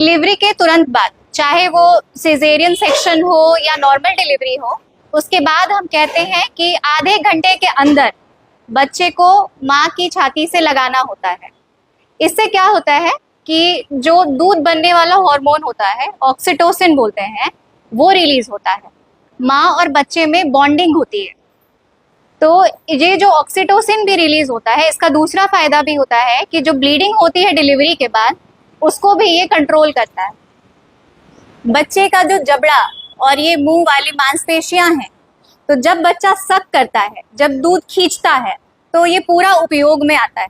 Delivery के तुरंत बाद, चाहे वो सिजेरियन सेक्शन हो या नॉर्मल डिलीवरी हो, उसके बाद हम कहते हैं कि आधे घंटे के अंदर बच्चे को माँ की छाती से लगाना होता है। इससे क्या होता है कि जो दूध बनने वाला हार्मोन होता है, ऑक्सीटोसिन बोलते हैं, वो रिलीज होता है। माँ और बच्चे में बॉन्डिंग होती है। तो ये जो ऑक्सीटोसिन भी रिलीज होता है, इसका दूसरा फायदा भी होता है कि जो ब्लीडिंग होती है डिलीवरी के बाद, उसको भी ये कंट्रोल करता है। बच्चे का जो जबड़ा और ये मुंह वाली मांसपेशियां हैं, तो जब बच्चा सक करता है, जब दूध खींचता है, तो ये पूरा उपयोग में आता है।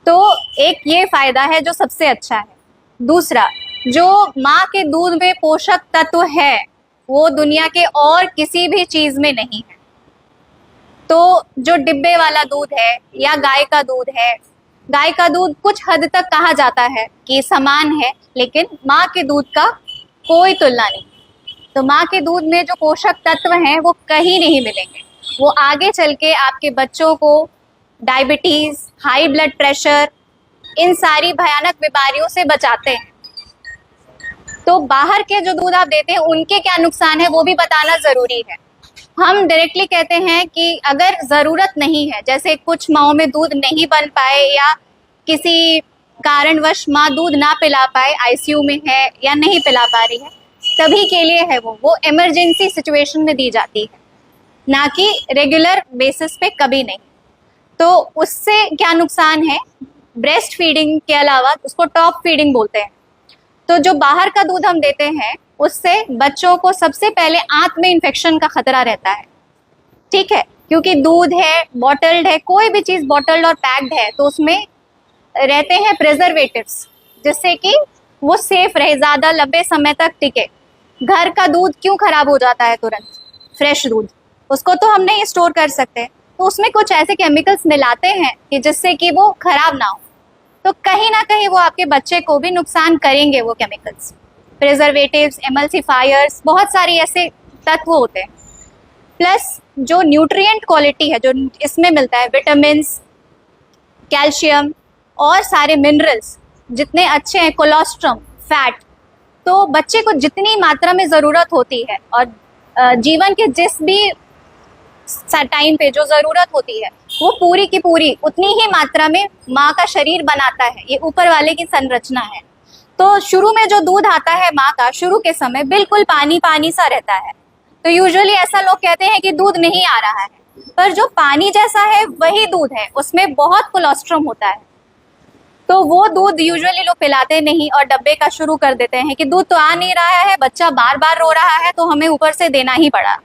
तो एक ये फायदा है जो सबसे अच्छा है। दूसरा, जो माँ के दूध में पोषक तत्व है वो दुनिया के और किसी भी चीज में नहीं है। तो जो डिब्बे वाला दूध है या गाय का दूध है, गाय का दूध कुछ हद तक कहा जाता है कि समान है, लेकिन माँ के दूध का कोई तुलना नहीं। तो माँ के दूध में जो पोषक तत्व हैं वो कहीं नहीं मिलेंगे। वो आगे चल के आपके बच्चों को डायबिटीज, हाई ब्लड प्रेशर, इन सारी भयानक बीमारियों से बचाते हैं। तो बाहर के जो दूध आप देते हैं उनके क्या नुकसान है वो भी बताना जरूरी है। हम डायरेक्टली कहते हैं कि अगर जरूरत नहीं है, जैसे कुछ माओं में दूध नहीं बन पाए या किसी कारणवश माँ दूध ना पिला पाए, आईसीयू में है या नहीं पिला पा रही है, तभी के लिए है वो इमरजेंसी सिचुएशन में दी जाती है, ना कि रेगुलर बेसिस पे कभी नहीं। तो उससे क्या नुकसान है, ब्रेस्ट फीडिंग के अलावा उसको टॉप फीडिंग बोलते हैं। तो जो बाहर का दूध हम देते हैं उससे बच्चों को सबसे पहले आंत में इन्फेक्शन का खतरा रहता है, ठीक है, क्योंकि दूध है, बॉटल्ड है, कोई भी चीज बॉटल्ड और पैक्ड है तो उसमें रहते हैं प्रिजर्वेटिव्स, जिससे कि वो सेफ रहे, ज्यादा लंबे समय तक टिके। घर का दूध क्यों खराब हो जाता है तुरंत, फ्रेश दूध, उसको तो हम नहीं स्टोर कर सकते, तो उसमें कुछ ऐसे केमिकल्स मिलाते हैं कि जिससे कि वो खराब ना हो। तो कहीं ना कहीं वो आपके बच्चे को भी नुकसान करेंगे। वो केमिकल्स, प्रिजर्वेटिव्स, एमल्सिफायर्स, बहुत सारे ऐसे तत्व होते हैं। प्लस जो न्यूट्रिएंट क्वालिटी है जो इसमें मिलता है, विटामिन्स, कैल्शियम और सारे मिनरल्स जितने अच्छे हैं, कोलेस्ट्रॉल, फैट, तो बच्चे को जितनी मात्रा में ज़रूरत होती है और जीवन के जिस भी टाइम पे जो ज़रूरत होती है वो पूरी की पूरी उतनी ही मात्रा में माँ का शरीर बनाता है। ये ऊपर वाले की संरचना है। तो शुरू में जो दूध आता है माँ का, शुरू के समय बिल्कुल पानी पानी सा रहता है। तो यूजुअली ऐसा लोग कहते हैं कि दूध नहीं आ रहा है, पर जो पानी जैसा है वही दूध है, उसमें बहुत कोलेस्ट्रॉल होता है। तो वो दूध यूजुअली लोग पिलाते नहीं और डब्बे का शुरू कर देते हैं कि दूध तो आ नहीं रहा है, बच्चा बार बार रो रहा है तो हमें ऊपर से देना ही पड़ा।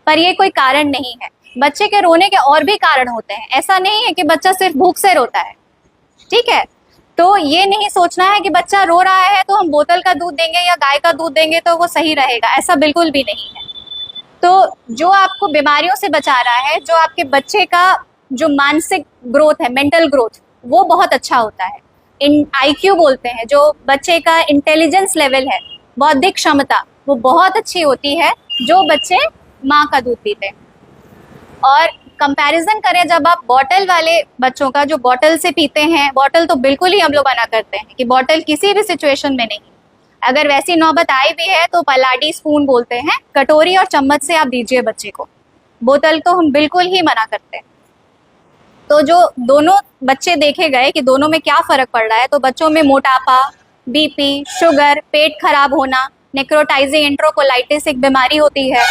पर ये कोई कारण नहीं है। बच्चे के रोने के और भी कारण होते हैं। ऐसा नहीं है कि बच्चा सिर्फ भूख से रोता है, ठीक है। तो ये नहीं सोचना है कि बच्चा रो रहा है तो हम बोतल का दूध देंगे या गाय का दूध देंगे तो वो सही रहेगा, ऐसा बिल्कुल भी नहीं है। तो जो आपको बीमारियों से बचा रहा है, जो आपके बच्चे का जो मानसिक ग्रोथ है, मेंटल ग्रोथ, वो बहुत अच्छा होता है। IQ बोलते हैं, जो बच्चे का इंटेलिजेंस लेवल है, बौद्धिक क्षमता, वो बहुत अच्छी होती है जो बच्चे माँ का दूध पीते हैं। और कंपैरिजन करें जब आप बॉटल वाले बच्चों का, जो बॉटल से पीते हैं, बॉटल तो बिल्कुल ही हम लोग मना करते हैं कि बॉटल किसी भी सिचुएशन में नहीं। अगर वैसी नौबत आई भी है तो पलाडी स्पून बोलते हैं, कटोरी और चम्मच से आप दीजिए बच्चे को, बोतल तो हम बिल्कुल ही मना करते हैं। तो जो दोनों बच्चे देखे गए कि दोनों में क्या फर्क पड़ रहा है, तो बच्चों में मोटापा, बीपी, शुगर, पेट खराब होना, नेक्रोटाइजिंग एंट्रोकोलाइटिस एक बीमारी होती है,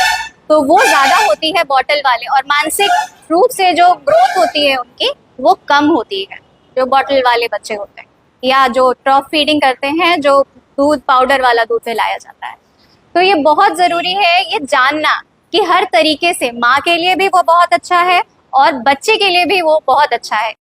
तो वो ज्यादा होती है बॉटल वाले। और मानसिक रूप से जो ग्रोथ होती है उनकी, वो कम होती है जो बॉटल वाले बच्चे होते हैं, या जो ड्रॉप फीडिंग करते हैं, जो दूध पाउडर वाला दूध पिलाया जाता है। तो ये बहुत जरूरी है ये जानना कि हर तरीके से माँ के लिए भी वो बहुत अच्छा है और बच्चे के लिए भी वो बहुत अच्छा है।